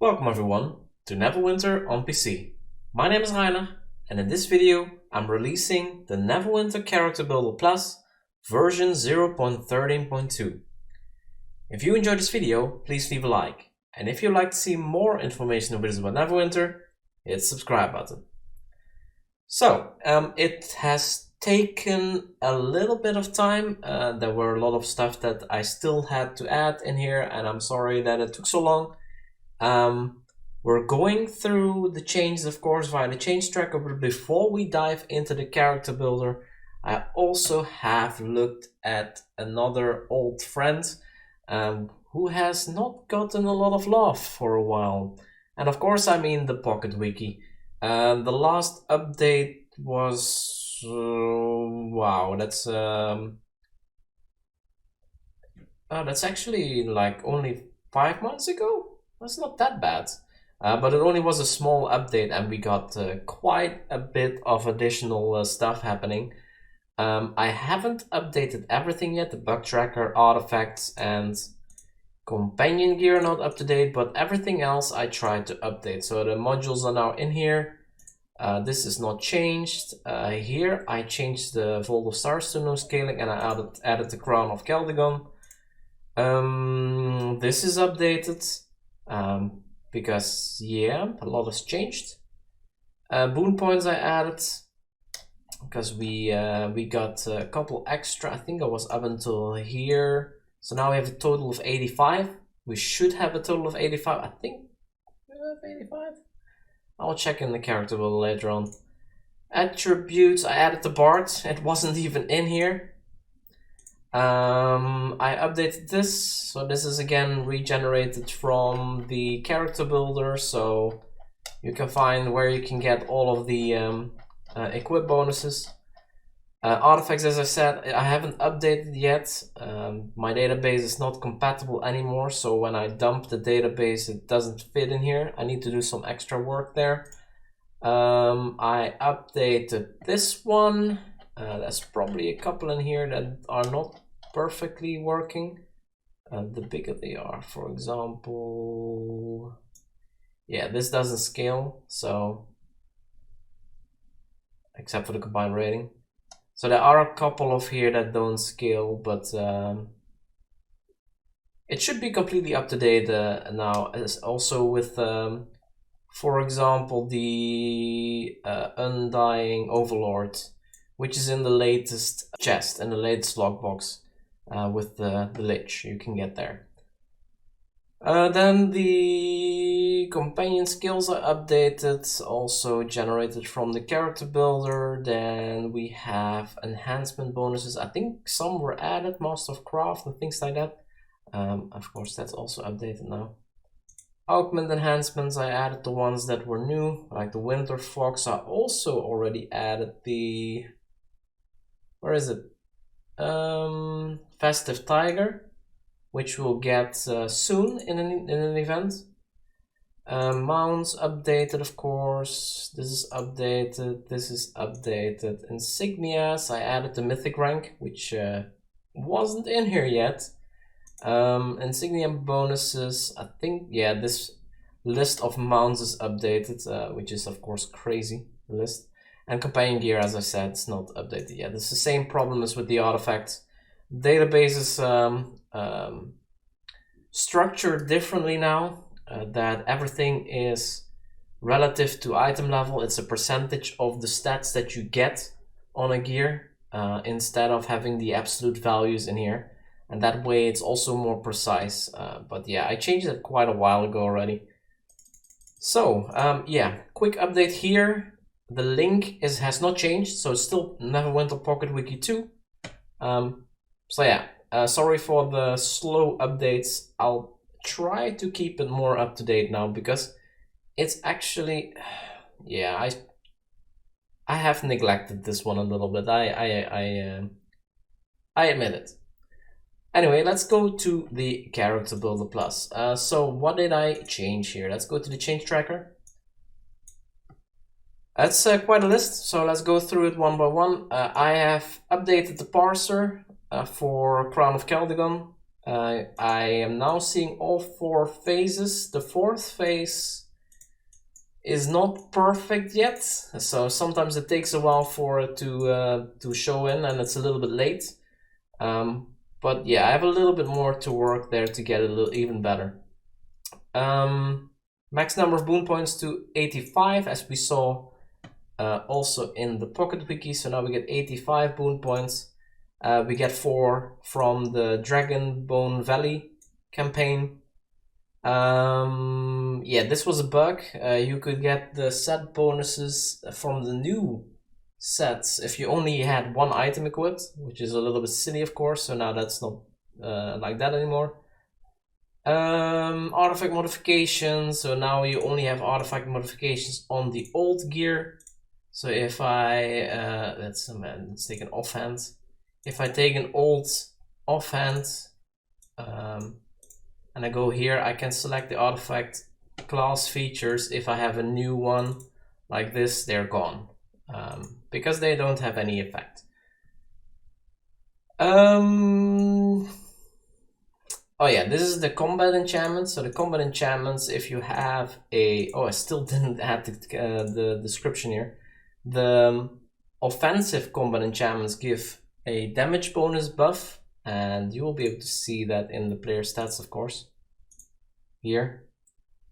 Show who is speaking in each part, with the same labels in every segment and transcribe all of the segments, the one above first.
Speaker 1: Welcome everyone to Neverwinter on PC. My name is Rainer, and in this video I'm releasing the Neverwinter Character Builder Plus version 0.13.2. If you enjoyed this video, please leave a like, and if you'd like to see more information and videos about Neverwinter, hit the subscribe button. So, it has taken a little bit of time. There were a lot of stuff that I still had to add in here, and I'm sorry that it took so long. We're going through the changes, of course, via the change tracker, but before we dive into the character builder, I also have looked at another old friend who has not gotten a lot of love for a while. And of course, I mean the Pocket Wiki. The last update was... wow, that's actually like only 5 months ago? That's not that bad, but it only was a small update and we got quite a bit of additional stuff happening. I haven't updated everything yet. The bug tracker, artifacts and companion gear are not up to date, but everything else I tried to update. So the modules are now in here. This is not changed. Here I changed the Vault of Stars to no scaling and I added the Crown of Caldegon. This is updated. Because yeah, a lot has changed. Boon points I added because we got a couple extra. I think I was up until here, so now we have a total of 85. We should have a total of 85. I think we have 85. I'll check in the character builder later on. Attributes, I added the Bard. It wasn't even in here. I updated this, so this is again regenerated from the character builder, so you can find where you can get all of the equip bonuses. Artifacts, as I said, I haven't updated yet. My database is not compatible anymore, so when I dump the database it doesn't fit in here. I need to do some extra work there. I updated this one. There's probably a couple in here that are not perfectly working. The bigger they are, for example, yeah, this doesn't scale, so except for the combined rating. So there are a couple of here that don't scale, but it should be completely up to date now. As also with for example the Undying Overlord, which is in the latest chest and the latest logbox with the lich you can get there. Then the companion skills are updated, also generated from the character builder. Then we have enhancement bonuses. I think some were added, Master of Craft and things like that. Of course, that's also updated now. Augment enhancements, I added the ones that were new, like the Winter Fox. I also already added the... where is it? Festive Tiger, which we'll get soon in an event. Mounts updated, of course. This is updated. This is updated. Insignias, I added the Mythic rank, which wasn't in here yet. Insignia bonuses, I think, yeah, this list of mounts is updated, which is of course crazy list. And companion gear, as I said, it's not updated yet. It's the same problem as with the artifacts. Database is structured differently now, that everything is relative to item level. It's a percentage of the stats that you get on a gear, instead of having the absolute values in here. And that way it's also more precise. But yeah, I changed it quite a while ago already. So yeah, quick update here. The link has not changed, so it's still Neverwinter Pocket Wiki 2. So yeah, sorry for the slow updates. I'll try to keep it more up to date now because it's actually, yeah, I have neglected this one a little bit. I admit it. Anyway, let's go to the Character Builder Plus. So what did I change here? Let's go to the change tracker. That's quite a list, so let's go through it one by one. I have updated the parser for Crown of Caldegon. I am now seeing all 4 phases. The 4th phase is not perfect yet, so sometimes it takes a while for it to show in, and it's a little bit late. But yeah, I have a little bit more to work there to get it a little even better. Max number of boon points to 85, as we saw also in the Pocket Wiki. So now we get 85 boon points. We get 4 from the Dragon Bone Valley campaign. Yeah, this was a bug. You could get the set bonuses from the new sets if you only had 1 item equipped, which is a little bit silly, of course. So now that's not like that anymore. Artifact modifications. So now you only have artifact modifications on the old gear. So if I let's take an offhand. If I take an old offhand and I go here, I can select the artifact class features. If I have a new one like this, they're gone because they don't have any effect. Oh yeah, this is the combat enchantments. So the combat enchantments, if you have a... Oh, I still didn't add the description here. The offensive combat enchantments give a damage bonus buff, and you will be able to see that in the player stats, of course, here.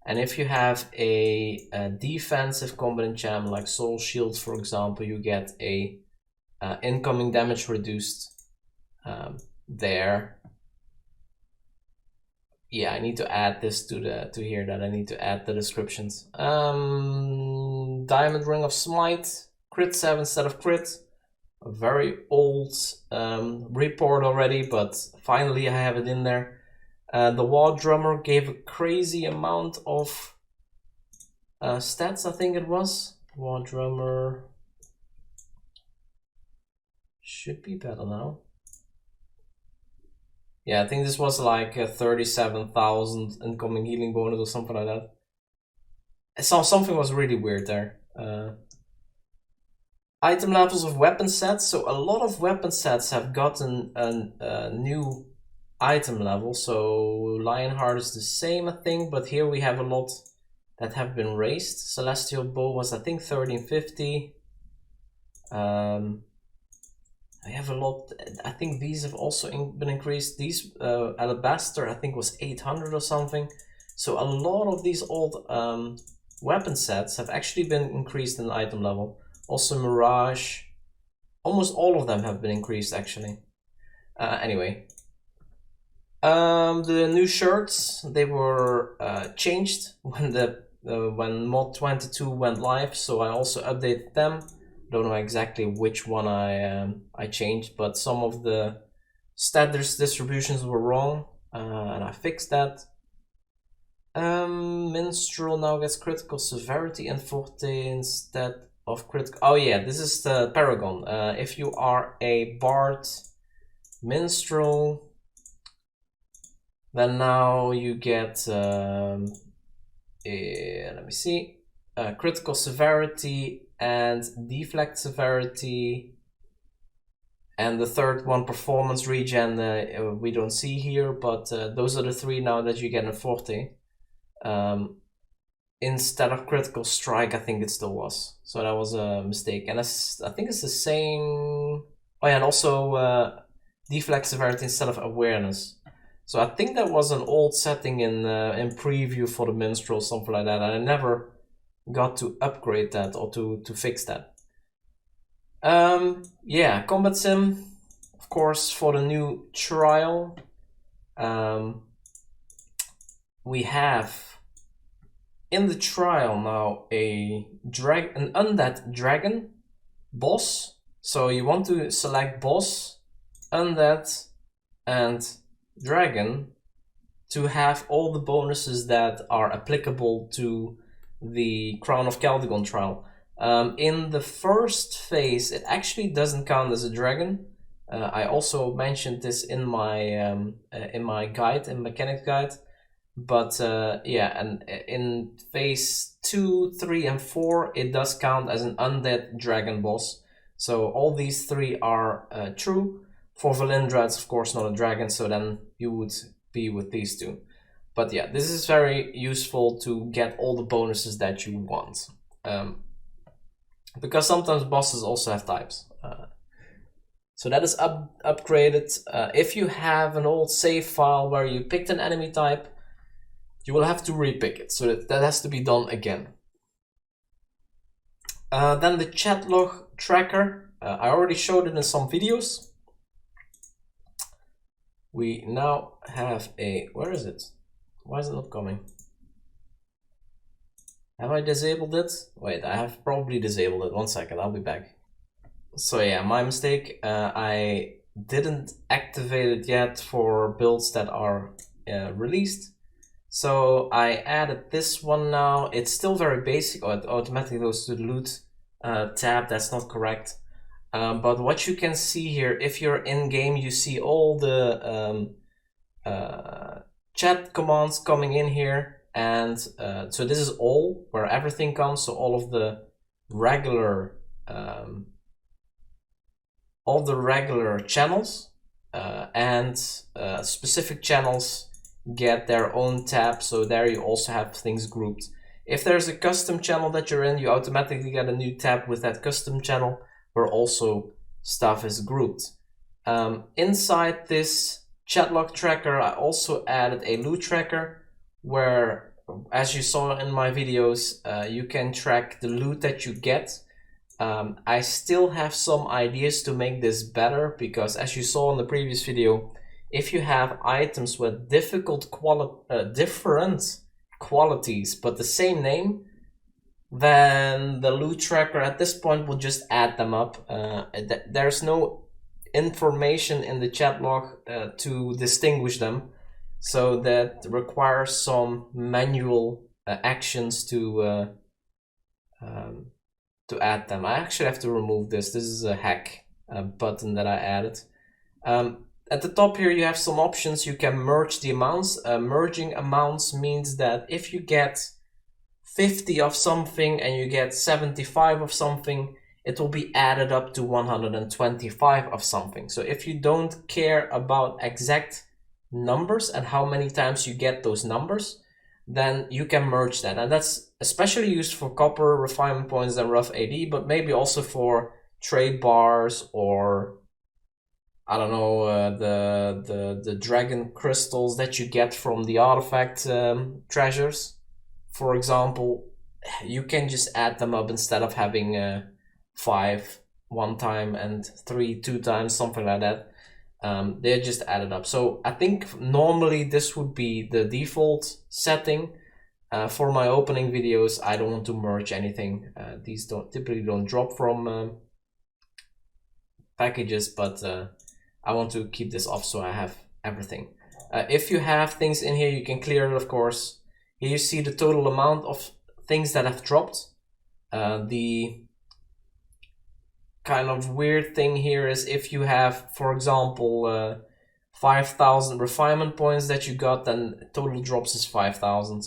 Speaker 1: And if you have a defensive combat enchantment like Soul Shield, for example, you get a incoming damage reduced there. Yeah, I need to add this to here, that I need to add the descriptions. Diamond Ring of Smite, crit 7 instead of crit. A very old report already, but finally I have it in there. The War Drummer gave a crazy amount of stats, I think it was. War Drummer should be better now. Yeah, I think this was like 37,000 incoming healing bonus or something like that. I saw something was really weird there. Item levels of weapon sets. So a lot of weapon sets have gotten a new item level. So Lionheart is the same, I think, but here we have a lot that have been raised. Celestial Bow was, I think, 1350. I have a lot. I think these have also been increased. These Alabaster, I think, was 800 or something. So a lot of these old weapon sets have actually been increased in the item level. Also Mirage, almost all of them have been increased actually. Anyway, the new shirts, they were changed when mod 22 went live, so I also updated them. Don't know exactly which one I changed, but some of the status distributions were wrong, and I fixed that. Minstrel now gets critical severity and 14 instead of critical. Oh yeah, this is the Paragon. If you are a Bard Minstrel, then now you get let me see, critical severity and deflect severity, and the third one, performance regen, we don't see here, but those are the 3 now that you get in 40. Instead of critical strike, I think it still was. So that was a mistake. And I think it's the same. Oh yeah, and also deflect severity instead of awareness. So I think that was an old setting in preview for the Minstrel, something like that. And I never got to upgrade that or to fix that. Yeah, combat sim, of course, for the new trial. We have in the trial now an undead dragon boss. So you want to select boss, undead, and dragon to have all the bonuses that are applicable to the Crown of Caldegon trial. In the first phase, it actually doesn't count as a dragon. I also mentioned this in my guide, in mechanics guide. But yeah, and in phase 2, 3, and 4, it does count as an undead dragon boss. So all these 3 are true. For Valindra, it's of course not a dragon, so then you would be with these two. But yeah, this is very useful to get all the bonuses that you want. Because sometimes bosses also have types. So that is upgraded. If you have an old save file where you picked an enemy type, you will have to repick it. So that has to be done again. Then the chat log tracker. I already showed it in some videos. We now have a... Where is it? Why is it not coming? Have I disabled it? Wait, I have probably disabled it. 1 second, I'll be back. So yeah, my mistake. I didn't activate it yet for builds that are released. So I added this one now. It's still very basic. It automatically goes to the loot tab. That's not correct. But what you can see here, if you're in game, you see all the chat commands coming in here. And so this is all where everything comes. So all of the regular channels and specific channels get their own tab. So there you also have things grouped. If there's a custom channel that you're in, you automatically get a new tab with that custom channel where also stuff is grouped. Inside this chat log tracker, I also added a loot tracker where, as you saw in my videos, you can track the loot that you get. I still have some ideas to make this better because, as you saw in the previous video, if you have items with different qualities but the same name, then the loot tracker at this point will just add them up. There's no information in the chat log to distinguish them, so that requires some manual actions to add them. I actually have to remove this. This is a hack button that I added. At the top here you have some options. You can merge the amounts. Merging amounts means that if you get 50 of something and you get 75 of something, it will be added up to 125 of something. So if you don't care about exact numbers and how many times you get those numbers, then you can merge that. And that's especially used for copper, refinement points, and rough AD, but maybe also for trade bars or, I don't know, the dragon crystals that you get from the artifact treasures. For example, you can just add them up instead of having 5 one time and 3 2 times, something like that. They're just added up. So I think normally this would be the default setting. For my opening videos, I don't want to merge anything. These typically don't drop from packages, but I want to keep this off so I have everything. If you have things in here, you can clear it, of course. Here you see the total amount of things that have dropped. The kind of weird thing here is if you have, for example, 5,000 refinement points that you got, then total drops is 5,000.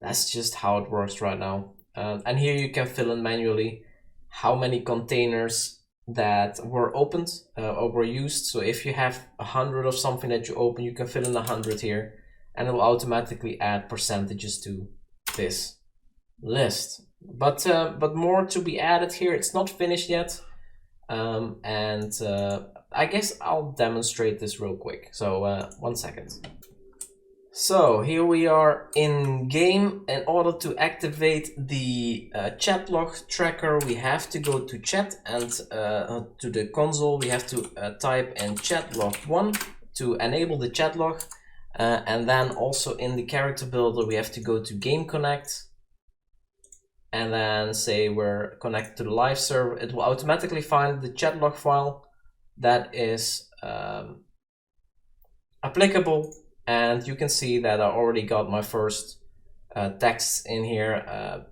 Speaker 1: That's just how it works right now. And here you can fill in manually how many containers that were opened or were used. So if you have 100 of something that you open, you can fill in 100 here, and it will automatically add percentages to this list. But more to be added here. It's not finished yet, and I guess I'll demonstrate this real quick. So 1 second. So here we are in game. In order to activate the chat log tracker, we have to go to chat and to the console. We have to type in chat log 1 to enable the chat log. And then also in the character builder, we have to go to game connect and then say we're connected to the live server. It will automatically find the chat log file that is applicable. And you can see that I already got my first text in here.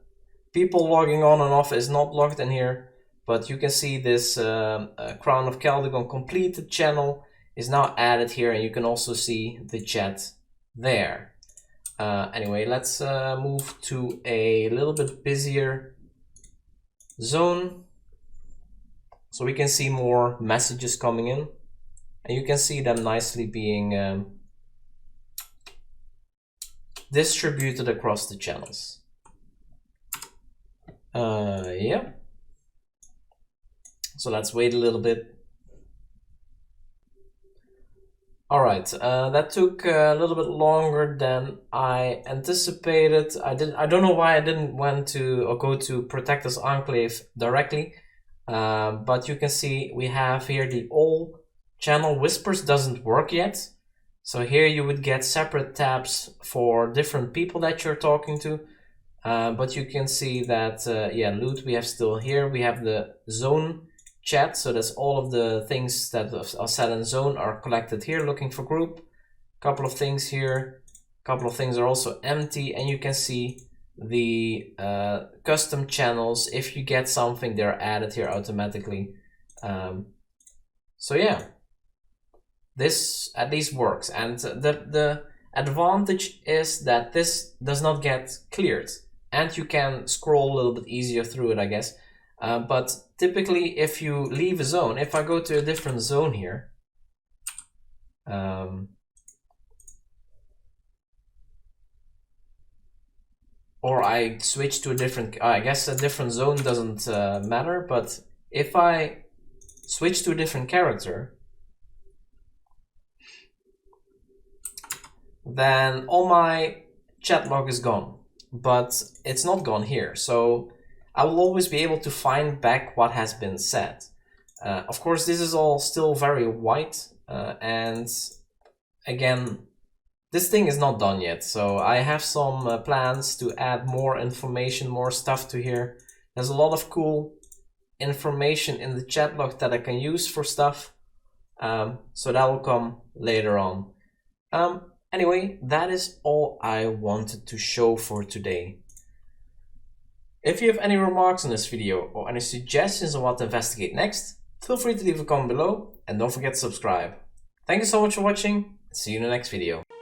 Speaker 1: People logging on and off is not logged in here, but you can see this Crown of Caldegon completed channel is now added here, and you can also see the chat there. Anyway, let's move to a little bit busier zone so we can see more messages coming in. and you can see them nicely being distributed across the channels. Yeah. So let's wait a little bit. Alright, that took a little bit longer than I anticipated. I don't know why I didn't want to or go to Protector's Enclave directly. But you can see we have here the all channel whispers doesn't work yet. So here you would get separate tabs for different people that you're talking to. But you can see that, yeah, loot we have still here. We have the zone chat, so that's all of the things that are set in zone are collected here, looking for group. A couple of things here, a couple of things are also empty, and you can see the custom channels. If you get something, they're added here automatically. So yeah, this at least works, and the advantage is that this does not get cleared, and you can scroll a little bit easier through it, I guess. But typically, if you leave a zone, if I go to a different zone here, or I switch to a different, I guess a different zone doesn't matter, but if I switch to a different character, then all my chat log is gone, but it's not gone here. So I will always be able to find back what has been said. Of course, this is all still very white, and again, this thing is not done yet. So I have some plans to add more information, more stuff to here. There's a lot of cool information in the chat log that I can use for stuff. So that will come later on. Anyway, that is all I wanted to show for today. If you have any remarks on this video or any suggestions on what to investigate next, feel free to leave a comment below and don't forget to subscribe. Thank you so much for watching. See you in the next video.